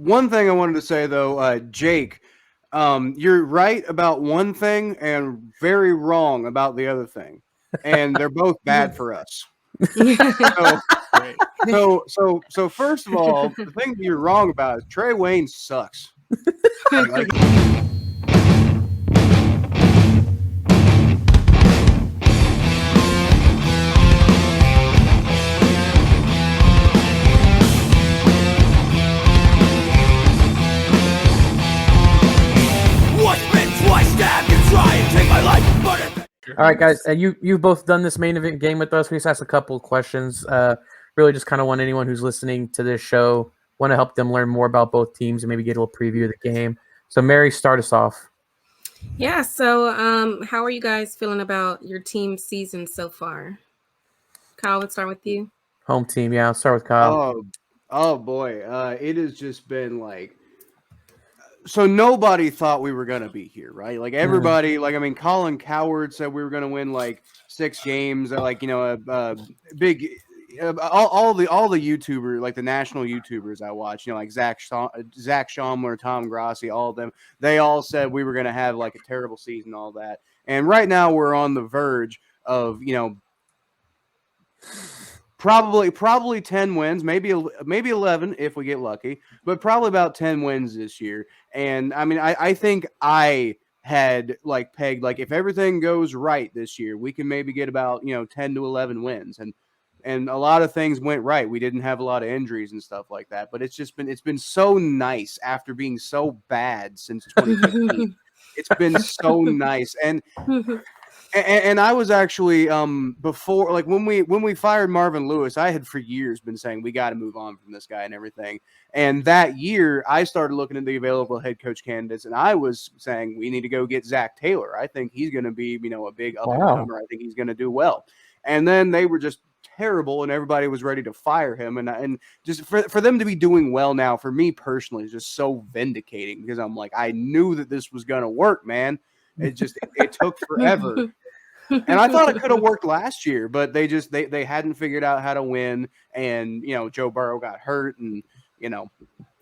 one thing I wanted to say though, Jake, you're right about one thing and very wrong about the other thing, and they're both bad for us. So, Great. so first of all, the thing that you're wrong about is Trey Wayne sucks. Like, All right, guys, you've both done this main event game with us. We just asked a couple of questions. Really just kind of want anyone who's listening to this show, want to help them learn more about both teams and maybe get a little preview of the game. So, Mary, start us off. Yeah, so how are you guys feeling about your team season so far? Kyle, let's start with you. Home team, yeah. I'll start with Kyle. oh boy, it has just been like. So nobody thought we were gonna be here, right? Like everybody, like I mean, Colin Coward said we were gonna win like 6 games, like big. All the YouTubers, like the national YouTubers I watch, like Zach Schaumler, Tom Grossi, all of them, they all said we were going to have like a terrible season, all that. And right now we're on the verge of, probably 10 wins, maybe 11 if we get lucky, but probably about 10 wins this year. And I mean, I think I had like pegged, like if everything goes right this year, we can maybe get about, 10 to 11 wins. And a lot of things went right. We didn't have a lot of injuries and stuff like that. But it's been so nice after being so bad since 2015. It's been so nice. And I was actually before, like when we fired Marvin Lewis, I had for years been saying we got to move on from this guy and everything. And that year, I started looking at the available head coach candidates, and I was saying we need to go get Zach Taylor. I think he's going to be a big up and comer. I think he's going to do well. And then they were just terrible, and everybody was ready to fire him. And just for them to be doing well now, for me personally, is just so vindicating because I'm like, I knew that this was gonna work, man. It took forever. And I thought it could have worked last year, but they hadn't figured out how to win. And Joe Burrow got hurt, and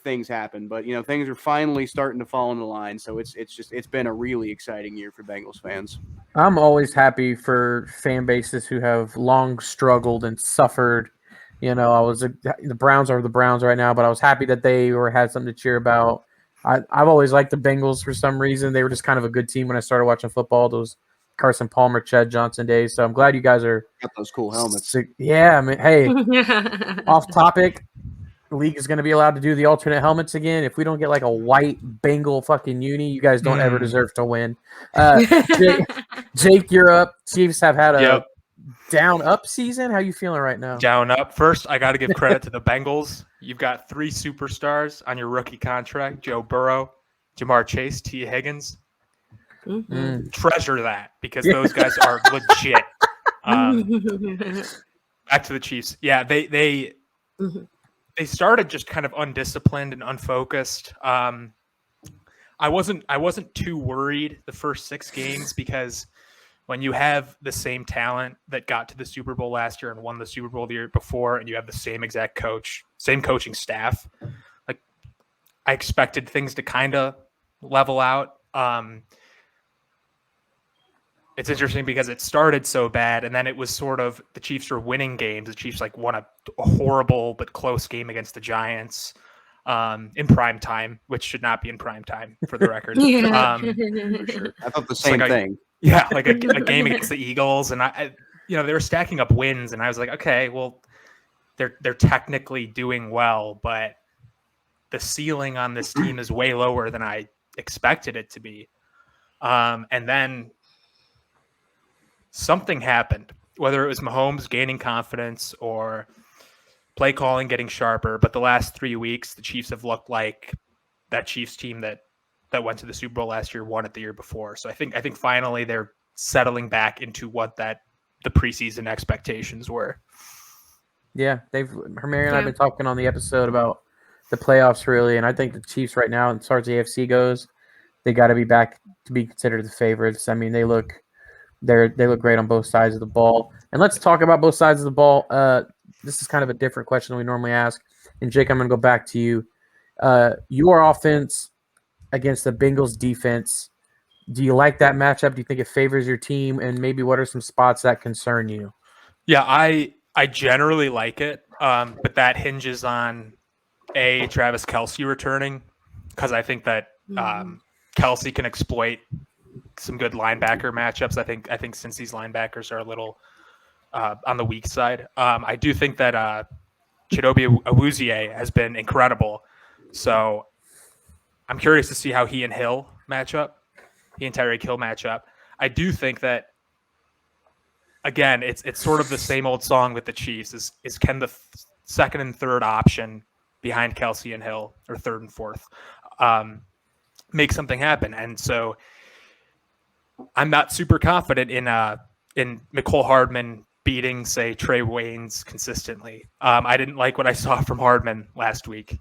things happen. But things are finally starting to fall into line. So it's been a really exciting year for Bengals fans. I'm always happy for fan bases who have long struggled and suffered. The Browns are the Browns right now, but I was happy that they had something to cheer about. I've always liked the Bengals for some reason. They were just kind of a good team when I started watching football. Those Carson Palmer, Chad Johnson days. So I'm glad you guys are got those cool helmets. Yeah, I mean, hey, off topic. The league is going to be allowed to do the alternate helmets again. If we don't get like a white Bengal fucking uni, you guys don't ever deserve to win. Jake, you're up. Chiefs have had a down-up season. How you feeling right now? Down up. First, I got to give credit to the Bengals. You've got 3 superstars on your rookie contract: Joe Burrow, Jamar Chase, T. Higgins. Mm-hmm. Treasure that because those guys are legit. Back to the Chiefs. Yeah, they started just kind of undisciplined and unfocused. I wasn't too worried the first 6 games because when you have the same talent that got to the Super Bowl last year and won the Super Bowl the year before, and you have the same exact coach, same coaching staff, like I expected things to kind of level out. It's interesting because it started so bad, and then it was sort of the Chiefs were winning games. The Chiefs won a horrible but close game against the Giants in prime time, which should not be in prime time for the record. Sure. I thought the same thing. Like a game against the Eagles, and I they were stacking up wins, and I was like, okay, well, they're technically doing well, but the ceiling on this team is way lower than I expected it to be. And then something happened, whether it was Mahomes gaining confidence or play calling getting sharper. But the last 3 weeks, the Chiefs have looked like that Chiefs team that went to the Super Bowl last year, won it the year before. So I think finally they're settling back into what the preseason expectations were. Yeah, Mary and I have been talking on the episode about the playoffs really, and I think the Chiefs right now, as far as the AFC goes, they got to be back to be considered the favorites. I mean, they look great on both sides of the ball. And let's talk about both sides of the ball. This is kind of a different question than we normally ask. And Jake, I'm going to go back to you. Your offense against the Bengals defense. Do you like that matchup? Do you think it favors your team? And maybe what are some spots that concern you? Yeah, I generally like it, but that hinges on Travis Kelce returning, because I think that Kelce can exploit some good linebacker matchups. I think since these linebackers are a little on the weak side, I do think that Chidobe Awuzie has been incredible. So I'm curious to see how he and Hill match up. He and Tyreek Hill match up. I do think that, again, it's sort of the same old song with the Chiefs. Is can the second and third option behind Kelce and Hill, or third and fourth, make something happen? And so I'm not super confident in Mecole Hardman beating, say, Trey Waynes consistently. I didn't like what I saw from Hardman last week.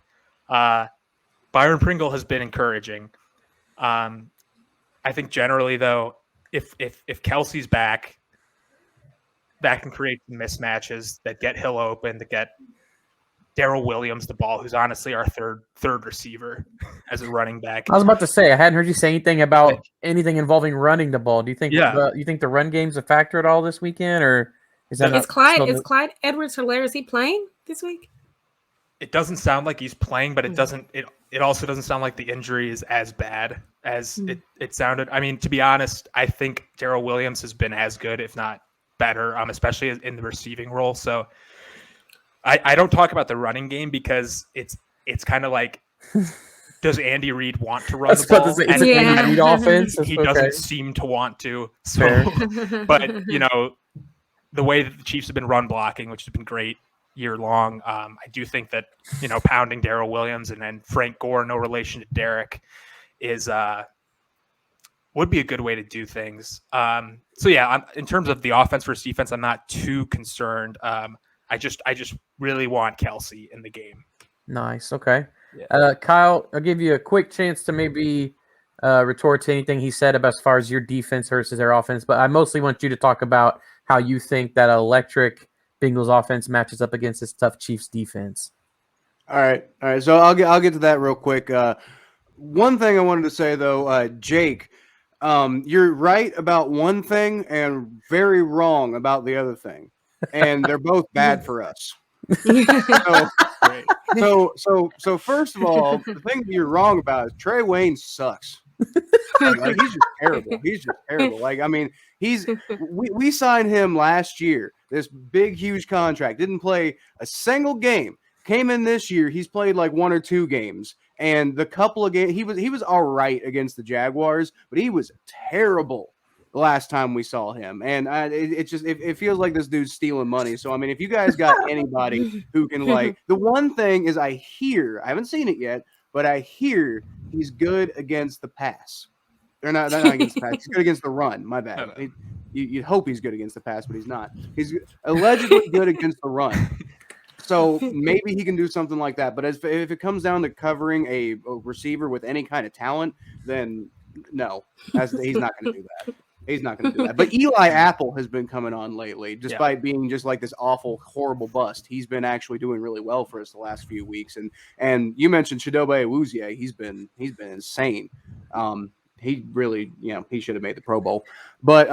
Byron Pringle has been encouraging. I think generally, though, if Kelce's back, that can create mismatches that get Hill open, to get Darrell Williams the ball, who's honestly our third receiver as a running back. I was about to say, I hadn't heard you say anything about anything involving running the ball. Do you think you think the run game's a factor at all this weekend, or is that is Clyde Edwards-Helaire, is he playing this week? It doesn't sound like he's playing, but it also doesn't sound like the injury is as bad as it sounded. I mean, to be honest, I think Darrell Williams has been as good, if not better, especially in the receiving role. So I don't talk about the running game, because it's kind of like, does Andy Reid want to run the ball? It's Andy Reid offense. He doesn't seem to want to. So, but the way that the Chiefs have been run blocking, which has been great year long, I do think that pounding Darrell Williams and then Frank Gore, no relation to Derek, is would be a good way to do things. So yeah, in terms of the offense versus defense, I'm not too concerned. I just really want Kelce in the game. Nice. Okay. Yeah. Kyle, I'll give you a quick chance to maybe retort to anything he said about as far as your defense versus their offense, but I mostly want you to talk about how you think that electric Bengals offense matches up against this tough Chiefs defense. All right. So I'll get to that real quick. One thing I wanted to say though, Jake, you're right about one thing and very wrong about the other thing, and they're both bad for us. So first of all, the thing that you're wrong about is Trey Waynes sucks. Like, he's just terrible. He's just terrible. Like, I mean, we signed him last year, this big, huge contract, didn't play a single game. Came in this year, he's played like one or two games, and the couple of games he was all right against the Jaguars, but he was terrible the last time we saw him. And it feels like this dude's stealing money. So I mean, if you guys got anybody who can, like, the one thing is, I haven't seen it yet, but I hear he's good against the pass. They're not against the pass. He's good against the run. My bad. You'd hope he's good against the pass, but he's not. He's allegedly good against the run. So maybe he can do something like that. But if it comes down to covering a receiver with any kind of talent, then no, he's not going to do that. He's not going to do that. But Eli Apple has been coming on lately, despite being just like this awful, horrible bust. He's been actually doing really well for us the last few weeks. And you mentioned Chidobe Awuzie. He's been insane. He really, he should have made the Pro Bowl. But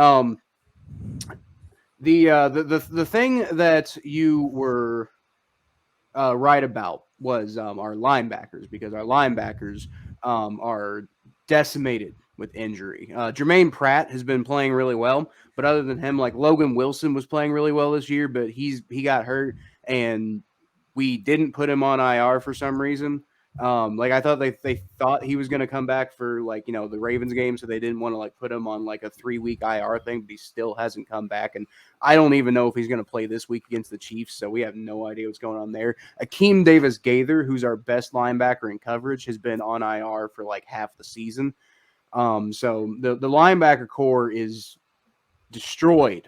the thing that you were right about was our linebackers, because our linebackers are decimated with injury. Jermaine Pratt has been playing really well, but other than him, like, Logan Wilson was playing really well this year, but he got hurt, and we didn't put him on IR for some reason. Like, I thought they thought he was going to come back for, like, the Ravens game, so they didn't want to, like, put him on like a 3-week IR thing, but he still hasn't come back, and I don't even know if he's going to play this week against the Chiefs, so we have no idea what's going on there. Akeem Davis-Gaither, who's our best linebacker in coverage, has been on IR for like half the season. So the linebacker core is destroyed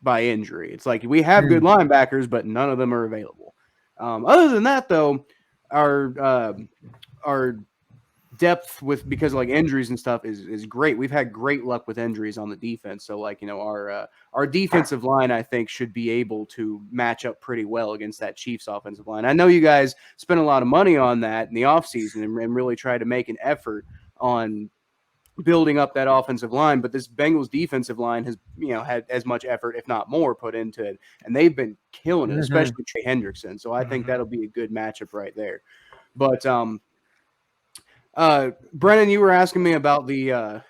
by injury. It's like, we have good linebackers, but none of them are available. Other than that, though, our depth because of like injuries and stuff is great. We've had great luck with injuries on the defense. So like, our defensive line, I think, should be able to match up pretty well against that Chiefs offensive line. I know you guys spent a lot of money on that in the offseason and really tried to make an effort on building up that offensive line, but this Bengals defensive line has, had as much effort, if not more, put into it, and they've been killing it, especially Trey Hendrickson. So I think that'll be a good matchup right there. But Brennan, you were asking me about the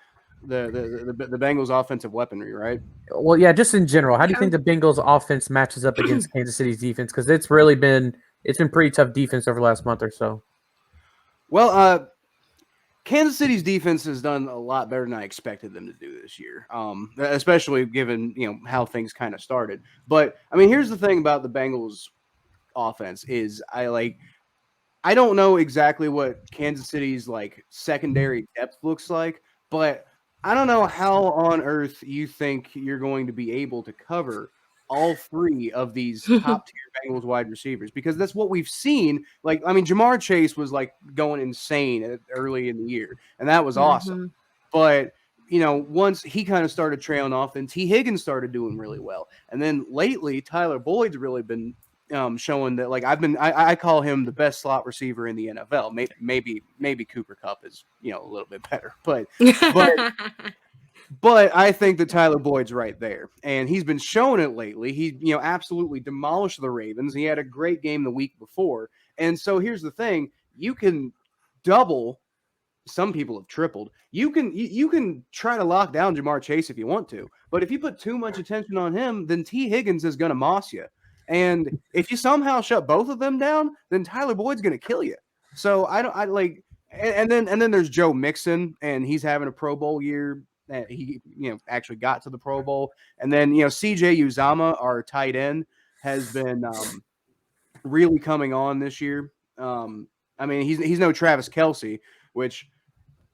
Bengals offensive weaponry, right? Well, yeah, just in general, how do you think the Bengals offense matches up against Kansas City's defense? Because it's been pretty tough defense over the last month or so. Well, Kansas City's defense has done a lot better than I expected them to do this year, especially given how things kind of started. But I mean, here's the thing about the Bengals offense is I don't know exactly what Kansas City's like secondary depth looks like, but I don't know how on earth you think you're going to be able to cover all three of these top tier Bengals wide receivers, because that's what we've seen. Like, I mean, Jamar Chase was like going insane early in the year, and that was awesome. But once he kind of started trailing off, then T. Higgins started doing really well, and then lately Tyler Boyd's really been showing that, like, I call him the best slot receiver in the NFL. Maybe Cooper Kupp is a little bit better, but but I think that Tyler Boyd's right there, and he's been showing it lately. He absolutely demolished the Ravens. He had a great game the week before, and so here's the thing: you can double. Some people have tripled. You can try to lock down Jamar Chase if you want to, but if you put too much attention on him, then T. Higgins is going to moss you. And if you somehow shut both of them down, then Tyler Boyd's going to kill you. So and then there's Joe Mixon, and he's having a Pro Bowl year. He actually got to the Pro Bowl, and then CJ Uzama, our tight end, has been really coming on this year. I mean, he's no Travis Kelce, which,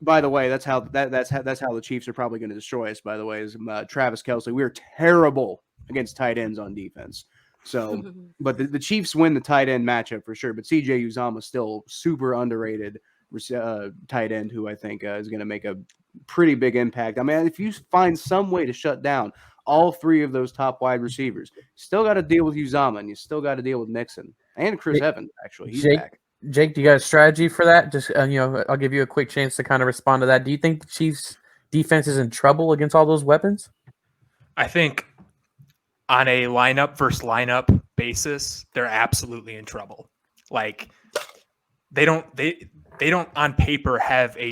by the way, that's how the Chiefs are probably going to destroy us. By the way, is Travis Kelce. We are terrible against tight ends on defense. So, but the Chiefs win the tight end matchup for sure. But CJ Uzama is still super underrated tight end who I think is going to make a pretty big impact. I mean, if you find some way to shut down all three of those top wide receivers, you still got to deal with Uzama, and you still got to deal with Mixon and Chris Evans. Actually, he's back. Jake, do you got a strategy for that? Just I'll give you a quick chance to kind of respond to that. Do you think the Chiefs' defense is in trouble against all those weapons? I think on a lineup versus lineup basis, they're absolutely in trouble. Like, they don't on paper have a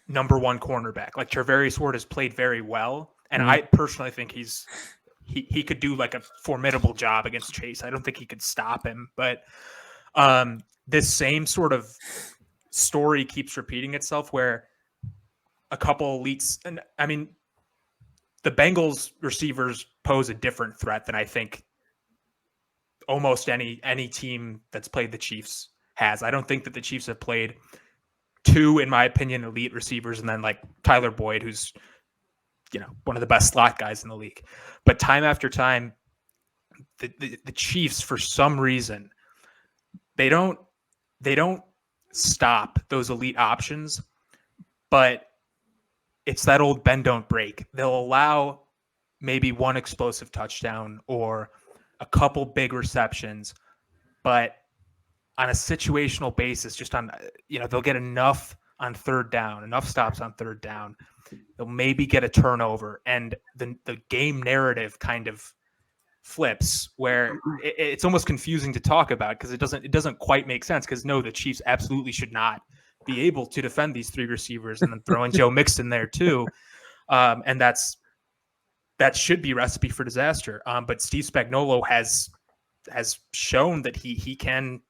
number one cornerback. Like, Charvarius Ward has played very well, and I personally think he could do like a formidable job against Chase. I don't think he could stop him, but this same sort of story keeps repeating itself where a couple elites, and I mean, the Bengals receivers pose a different threat than I think almost any team that's played the Chiefs has. I don't think that the Chiefs have played two, in my opinion, elite receivers, and then like Tyler Boyd, who's one of the best slot guys in the league. But time after time, the Chiefs, for some reason, they don't stop those elite options, but it's that old bend don't break. They'll allow maybe one explosive touchdown or a couple big receptions, but on a situational basis, just on they'll get enough on third down, enough stops on third down. They'll maybe get a turnover, and the game narrative kind of flips where it's almost confusing to talk about because it doesn't quite make sense. Because no, the Chiefs absolutely should not be able to defend these three receivers, and then throw in Joe Mixon there too, and that should be recipe for disaster. But Steve Spagnuolo has shown that he can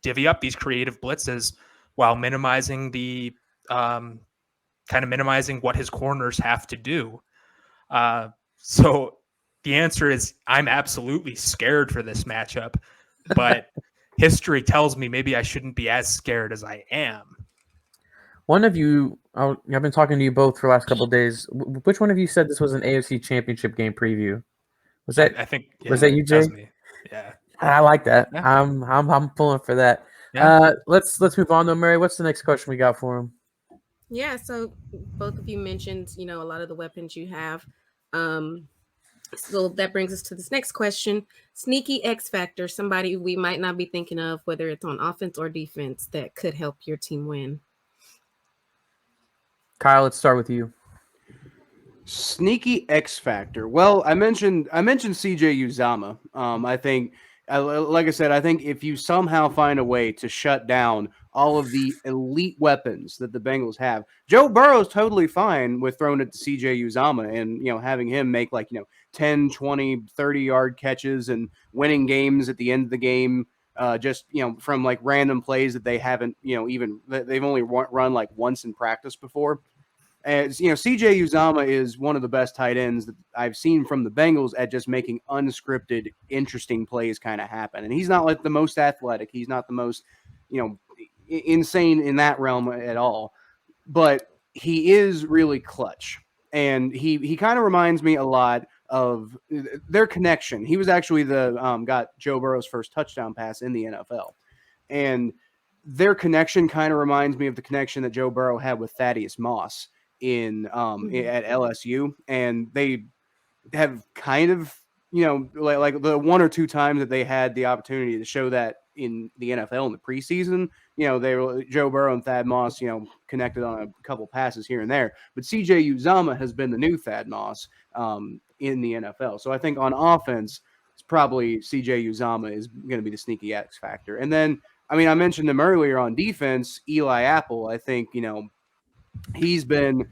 divvy up these creative blitzes while minimizing minimizing what his corners have to do. So the answer is I'm absolutely scared for this matchup, but history tells me maybe I shouldn't be as scared as I am. One of you, I've been talking to you both for the last couple of days. Which one of you said this was an AFC Championship game preview? Was that? I think. Was that you, Jay? Me. Yeah. I like that. Yeah. I'm pulling for that. Let's move on though, Mary. What's the next question we got for him? Yeah, so both of you mentioned, a lot of the weapons you have. So that brings us to this next question. Sneaky X factor, somebody we might not be thinking of, whether it's on offense or defense, that could help your team win. Kyle, let's start with you. Sneaky X factor. Well, I mentioned CJ Uzama. I think, like I said, I think if you somehow find a way to shut down all of the elite weapons that the Bengals have, Joe Burrow's totally fine with throwing it to CJ Uzama and having him make 10, 20, 30-yard catches and winning games at the end of the game. Just from random plays that they haven't they've only run once in practice before. As CJ Uzama is one of the best tight ends that I've seen from the Bengals at just making unscripted, interesting plays kind of happen. And he's not the most athletic. He's not the most, insane in that realm at all. But he is really clutch. And he kind of reminds me a lot of their connection. He was actually got Joe Burrow's first touchdown pass in the NFL. And their connection kind of reminds me of the connection that Joe Burrow had with Thaddeus Moss at LSU, and they have kind of like the one or two times that they had the opportunity to show that in the NFL in the preseason, they were Joe Burrow and Thad Moss, connected on a couple passes here and there, but CJ Uzama has been the new Thad Moss in the NFL. So I think on offense, it's probably CJ Uzama is going to be the sneaky X factor. And then, I mentioned him earlier on defense, Eli Apple. I think, he's been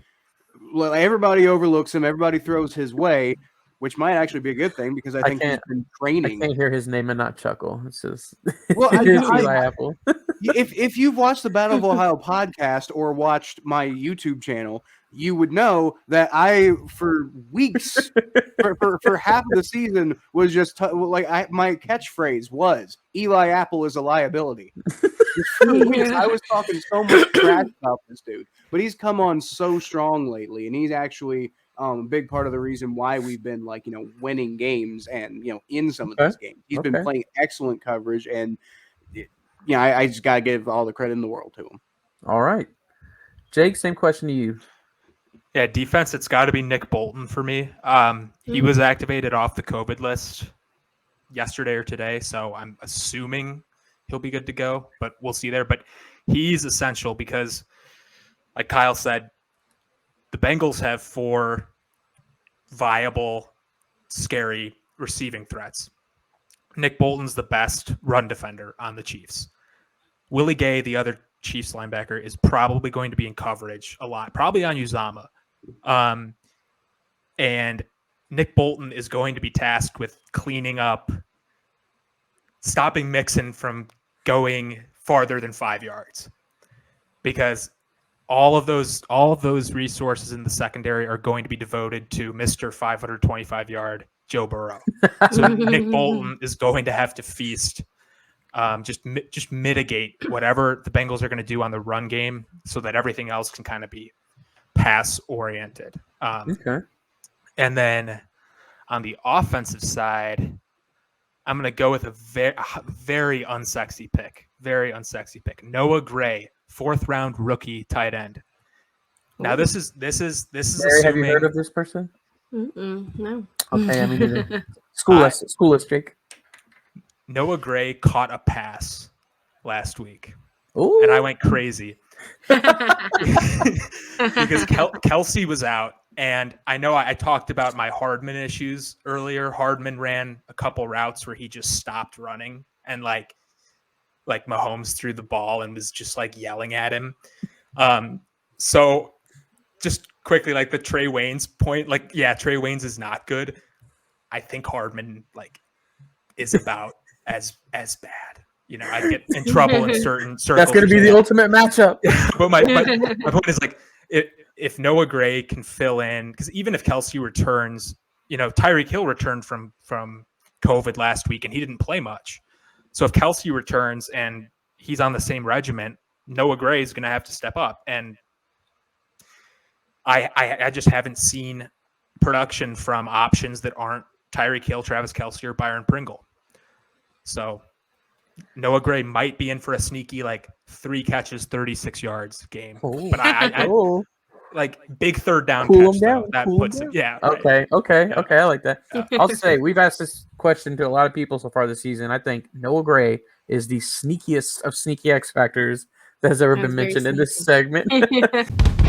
everybody overlooks him. Everybody throws his way, which might actually be a good thing because I think he's been training. I can't hear his name and not chuckle. It's just Eli Apple. If you've watched the Battle of Ohio podcast or watched my YouTube channel, you would know that I, for weeks, for half of the season, was just my catchphrase was Eli Apple is a liability. For weeks, I was talking so much trash about this dude, but he's come on so strong lately, and he's actually a big part of the reason why we've been winning games and in some of these games. He's been playing excellent coverage, and I just gotta give all the credit in the world to him. All right, Jake, same question to you. Yeah, defense, it's got to be Nick Bolton for me. He was activated off the COVID list yesterday or today, so I'm assuming he'll be good to go, but we'll see there. But he's essential because, like Kyle said, the Bengals have 4 viable, scary receiving threats. Nick Bolton's the best run defender on the Chiefs. Willie Gay, the other Chiefs linebacker, is probably going to be in coverage a lot, probably on Uzama. And Nick Bolton is going to be tasked with cleaning up, stopping Mixon from going farther than 5 yards, because all of those resources in the secondary are going to be devoted to Mr. 525-yard Joe Burrow. So Nick Bolton is going to have to feast, just mitigate whatever the Bengals are going to do on the run game, so that everything else can kind of be pass oriented. And then on the offensive side, I'm going to go with a very unsexy pick. Very unsexy pick. Noah Gray, 4th round rookie tight end. Now this is Mary, assuming, have you heard of this person? No. Okay, I mean either. School us, Jake. Noah Gray caught a pass last week. Ooh. And I went crazy because Kelsey was out. And I know I talked about my Hardman issues earlier. Hardman ran a couple routes where he just stopped running, and like Mahomes threw the ball and was just yelling at him. So just quickly, the Trey Waynes point, Trey Waynes is not good. I think Hardman is about as bad. I get in trouble in certain circles. That's going to be the ultimate matchup. But my point is if Noah Gray can fill in, because even if Kelsey returns, Tyreek Hill returned from COVID last week and he didn't play much. So if Kelsey returns and he's on the same regiment, Noah Gray is going to have to step up. And I just haven't seen production from options that aren't Tyreek Hill, Travis Kelsey, or Byron Pringle. So Noah Gray might be in for a sneaky 3 catches, 36 yards game. Oh, But I oh. like big third down Cool catch him though. down. That Cool him puts down. it. Yeah. Right. Okay, Yeah. I like that. Yeah. I'll say we've asked this question to a lot of people so far this season. I think Noah Gray is the sneakiest of sneaky X factors that has ever That's been very mentioned in this sneaky. segment.